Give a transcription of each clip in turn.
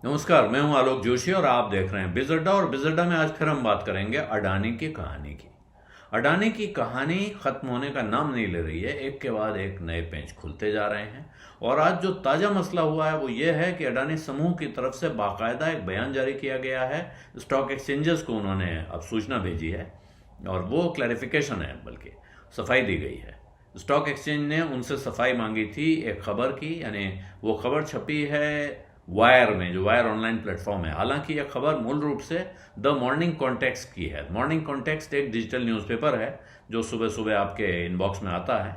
नमस्कार, मैं हूं आलोक जोशी और आप देख रहे हैं बिजअड्डा। और बिजअड्डा में आज फिर हम बात करेंगे अडानी की कहानी की। अडानी की कहानी खत्म होने का नाम नहीं ले रही है। एक के बाद एक नए पेंच खुलते जा रहे हैं। और आज जो ताज़ा मसला हुआ है वो ये है कि अडानी समूह की तरफ से बाकायदा एक बयान जारी किया गया है। स्टॉक एक्सचेंजेस को उन्होंने अब सूचना भेजी है और वो क्लैरिफिकेशन है, बल्कि सफाई दी गई है। स्टॉक एक्सचेंज ने उनसे सफाई मांगी थी एक खबर की, यानी वो खबर छपी है वायर में, जो वायर ऑनलाइन प्लेटफॉर्म है। हालांकि यह खबर मूल रूप से द मॉर्निंग कॉन्टेक्स्ट की है। मॉर्निंग कॉन्टेक्स्ट एक डिजिटल न्यूज़पेपर है जो सुबह सुबह आपके इनबॉक्स में आता है।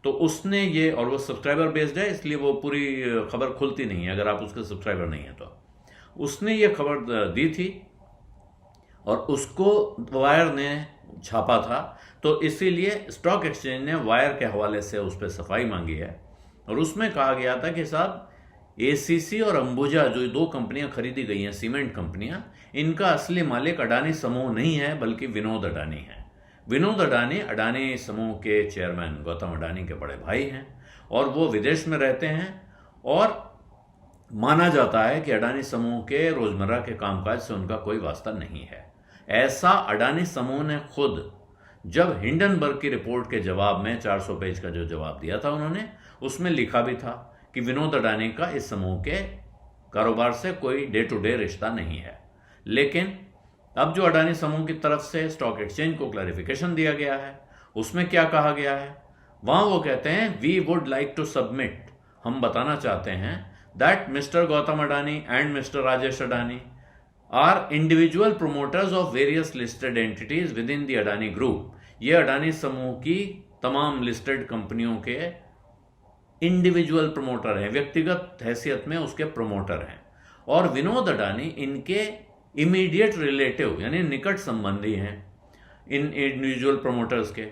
तो उसने ये, और वो सब्सक्राइबर बेस्ड है, इसलिए वो पूरी खबर खुलती नहीं है अगर आप उसके सब्सक्राइबर नहीं हैं तो। उसने ये खबर दी थी और उसको वायर ने छापा था। तो इसीलिए स्टॉक एक्सचेंज ने वायर के हवाले से उस पर सफाई मांगी है। और उसमें कहा गया था कि साहब, एसीसी और अंबुजा जो दो कंपनियां खरीदी गई हैं, सीमेंट कंपनियां, इनका असली मालिक अडानी समूह नहीं है बल्कि विनोद अडानी है। विनोद अडानी अडानी समूह के चेयरमैन गौतम अडानी के बड़े भाई हैं और वो विदेश में रहते हैं। और माना जाता है कि अडानी समूह के रोजमर्रा के कामकाज से उनका कोई वास्ता नहीं है। ऐसा अडानी समूह ने खुद, जब हिंडनबर्ग की रिपोर्ट के जवाब में 400 पेज का जो जवाब दिया था उन्होंने, उसमें लिखा भी था कि विनोद अडानी का इस समूह के कारोबार से कोई डे टू डे रिश्ता नहीं है। लेकिन अब जो अडानी समूह की तरफ से स्टॉक एक्सचेंज को क्लैरिफिकेशन दिया गया है, उसमें क्या कहा गया है? वहां वो कहते हैं, we would like to submit, हम बताना चाहते हैं, that Mister Gautam Adani and Mister Rajesh Adani are individual promoters of various listed entities within the Adani group. ये अडानी समूह की तमाम लिस्टेड कंपनियों के इंडिविजुअल प्रमोटर हैं, व्यक्तिगत हैसियत में उसके प्रमोटर हैं। और विनोद अडानी इनके इमीडिएट रिलेटिव यानी निकट संबंधी हैं इन इंडिविजुअल प्रमोटर्स के।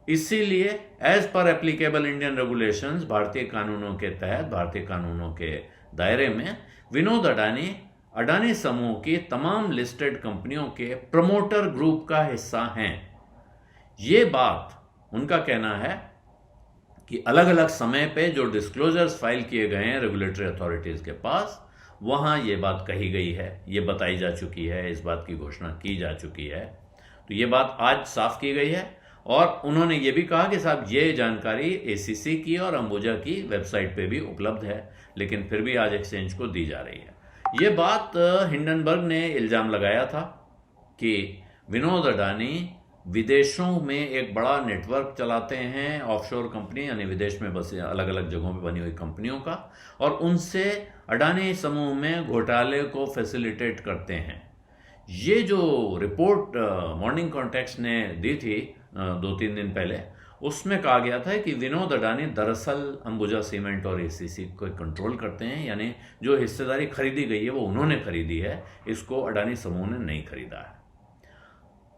इसीलिए as per applicable Indian regulations, भारतीय कानूनों के तहत, भारतीय कानूनों के दायरे में, विनोद अडानी अडानी समूह की तमाम लिस्टेड कंपनियों के प्रमोटर ग्रुप का हिस्सा हैं। ये बात उनका कहना है कि अलग अलग समय पे जो डिस्क्लोजर्स फाइल किए गए हैं रेगुलेटरी अथॉरिटीज के पास, वहां ये बात कही गई है, ये बताई जा चुकी है, इस बात की घोषणा की जा चुकी है। तो ये बात आज साफ की गई है। और उन्होंने ये भी कहा कि साहब, ये जानकारी एसीसी की और अंबुजा की वेबसाइट पे भी उपलब्ध है, लेकिन फिर भी आज एक्सचेंज को दी जा रही है। ये बात हिंडनबर्ग ने इल्जाम लगाया था कि विनोद अडानी विदेशों में एक बड़ा नेटवर्क चलाते हैं, ऑफशोर कंपनी, यानी विदेश में बस अलग अलग जगहों पे बनी हुई कंपनियों का, और उनसे अडानी समूह में घोटाले को फैसिलिटेट करते हैं। ये जो रिपोर्ट मॉर्निंग कॉन्टेक्स्ट ने दी थी 2-3 दिन पहले, उसमें कहा गया था कि विनोद अडानी दरअसल अंबुजा सीमेंट और एसीसी को कंट्रोल करते हैं, यानी जो हिस्सेदारी खरीदी गई है वो उन्होंने खरीदी है, इसको अडानी समूह ने नहीं खरीदा है।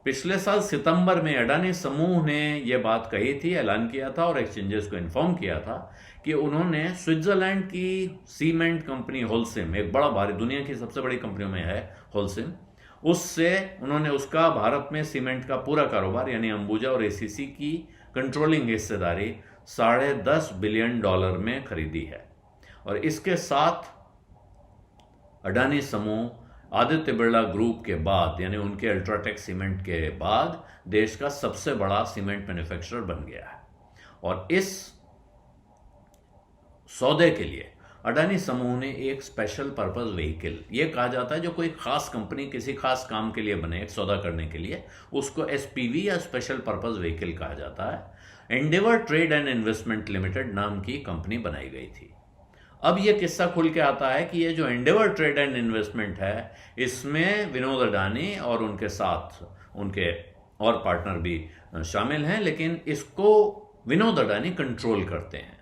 पिछले साल सितंबर में अडानी समूह ने यह बात कही थी, ऐलान किया था और एक्सचेंजेस को इन्फॉर्म किया था कि उन्होंने स्विट्जरलैंड की सीमेंट कंपनी होलसिम, एक बड़ा भारी, दुनिया की सबसे बड़ी कंपनियों में है होलसिम, उससे उन्होंने उसका भारत में सीमेंट का पूरा कारोबार, यानी अंबुजा और एसीसी की कंट्रोलिंग हिस्सेदारी $10.5 बिलियन में खरीदी है। और इसके साथ अडानी समूह आदित्य बिरला ग्रुप के बाद, यानी उनके अल्ट्राटेक सीमेंट के बाद, देश का सबसे बड़ा सीमेंट मैन्युफैक्चरर बन गया है। और इस सौदे के लिए अडानी समूह ने एक स्पेशल पर्पस व्हीकल, ये कहा जाता है जो कोई खास कंपनी किसी खास काम के लिए बने, एक सौदा करने के लिए, उसको एसपीवी या स्पेशल पर्पस व्हीकल कहा जाता है। Endeavour trade and investment limited नाम की कंपनी बनाई गई थी। अब ये किस्सा खुल के आता है कि ये जो एंडेवर ट्रेड एंड इन्वेस्टमेंट है, इसमें विनोद अडानी और उनके साथ उनके और पार्टनर भी शामिल हैं, लेकिन इसको विनोद अडानी कंट्रोल करते हैं।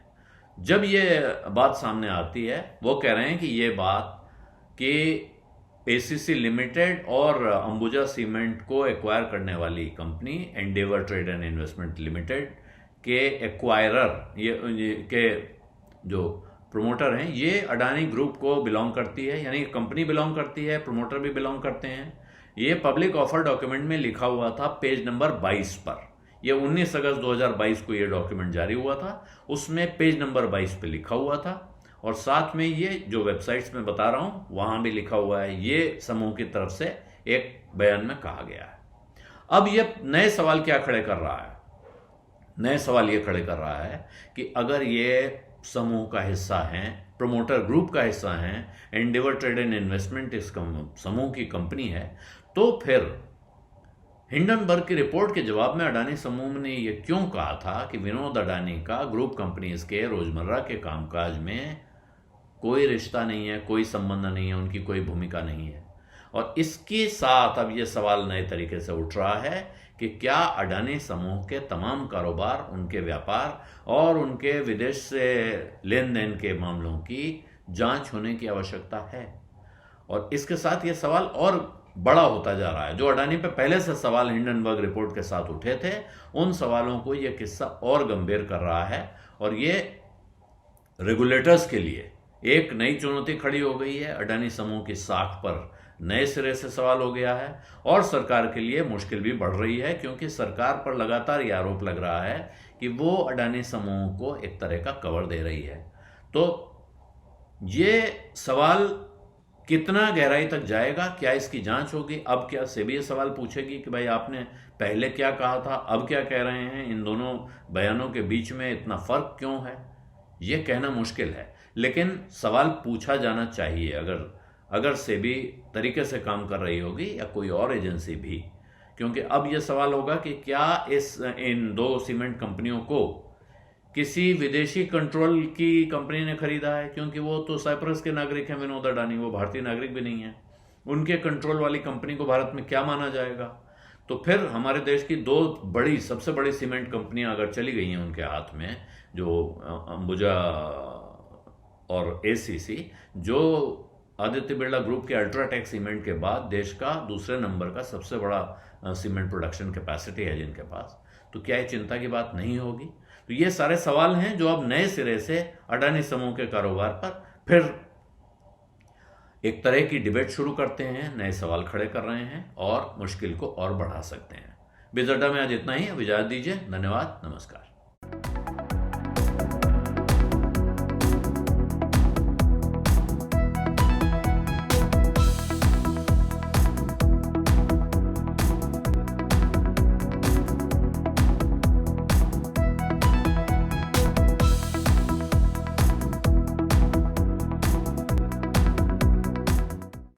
जब ये बात सामने आती है, वो कह रहे हैं कि ये बात कि एसीसी लिमिटेड और अंबुजा सीमेंट को एक्वायर करने वाली company Endeavour trade and investment limited के एक्वायरर, ये के जो प्रोमोटर हैं, ये अडानी ग्रुप को बिलोंग करती है, यानी कंपनी बिलोंग करती है, प्रोमोटर भी बिलोंग करते हैं। ये पब्लिक ऑफर डॉक्यूमेंट में लिखा हुआ था पेज नंबर 22 पर। ये 19 अगस्त 2022 को ये डॉक्यूमेंट जारी हुआ था, उसमें पेज नंबर 22 पे लिखा हुआ था। और साथ में ये जो वेबसाइट्स में बता रहा हूं वहां भी लिखा हुआ है, ये समूह की तरफ से एक बयान में कहा गया है। अब ये नए सवाल क्या खड़े कर रहा है? नए सवाल ये खड़े कर रहा है कि अगर ये समूह का हिस्सा हैं, प्रोमोटर ग्रुप का हिस्सा हैं, एंडेवर ट्रेड एंड इन्वेस्टमेंट इस समूह की कंपनी है, तो फिर हिंडनबर्ग की रिपोर्ट के जवाब में अडानी समूह ने यह क्यों कहा था कि विनोद अडानी का ग्रुप कंपनीज के रोजमर्रा के कामकाज में कोई रिश्ता नहीं है, कोई संबंध नहीं है, उनकी कोई भूमिका नहीं है। और इसके साथ अब यह सवाल नए तरीके से उठ रहा है कि क्या अडानी समूह के तमाम कारोबार, उनके व्यापार और उनके विदेश से लेन देन के मामलों की जांच होने की आवश्यकता है। और इसके साथ यह सवाल और बड़ा होता जा रहा है। जो अडानी पे पहले से सवाल हिंडनबर्ग रिपोर्ट के साथ उठे थे, उन सवालों को यह किस्सा और गंभीर कर रहा है और ये रेगुलेटर्स के लिए एक नई चुनौती खड़ी हो गई है। अडानी समूह की साख पर नए सिरे से सवाल हो गया है और सरकार के लिए मुश्किल भी बढ़ रही है, क्योंकि सरकार पर लगातार यह आरोप लग रहा है कि वो अडानी समूह को एक तरह का कवर दे रही है। तो ये सवाल कितना गहराई तक जाएगा, क्या इसकी जांच होगी? अब क्या सेबी ये सवाल पूछेगी कि भाई आपने पहले क्या कहा था, अब क्या कह रहे हैं, इन दोनों बयानों के बीच में इतना फर्क क्यों है? ये कहना मुश्किल है, लेकिन सवाल पूछा जाना चाहिए अगर सेबी तरीके से काम कर रही होगी या कोई और एजेंसी भी। क्योंकि अब यह सवाल होगा कि क्या इन दो सीमेंट कंपनियों को किसी विदेशी कंट्रोल की कंपनी ने खरीदा है, क्योंकि वो तो साइप्रस के नागरिक हैं विनोद अडानी, वो भारतीय नागरिक भी नहीं है। उनके कंट्रोल वाली कंपनी को भारत में क्या माना जाएगा? तो फिर हमारे देश की दो सबसे बड़ी सीमेंट कंपनियां अगर चली गई हैं उनके हाथ में, जो अंबुजा और एसीसी, जो आदित्य बिरला ग्रुप के अल्ट्राटेक सीमेंट के बाद देश का दूसरे नंबर का सबसे बड़ा सीमेंट प्रोडक्शन कैपेसिटी है जिनके पास, तो क्या ये चिंता की बात नहीं होगी? तो ये सारे सवाल हैं जो अब नए सिरे से अडानी समूह के कारोबार पर फिर एक तरह की डिबेट शुरू करते हैं, नए सवाल खड़े कर रहे हैं और मुश्किल को और बढ़ा सकते हैं। बिजअड्डा में आज इतना ही। अब इजाजत दीजिए। धन्यवाद, नमस्कार।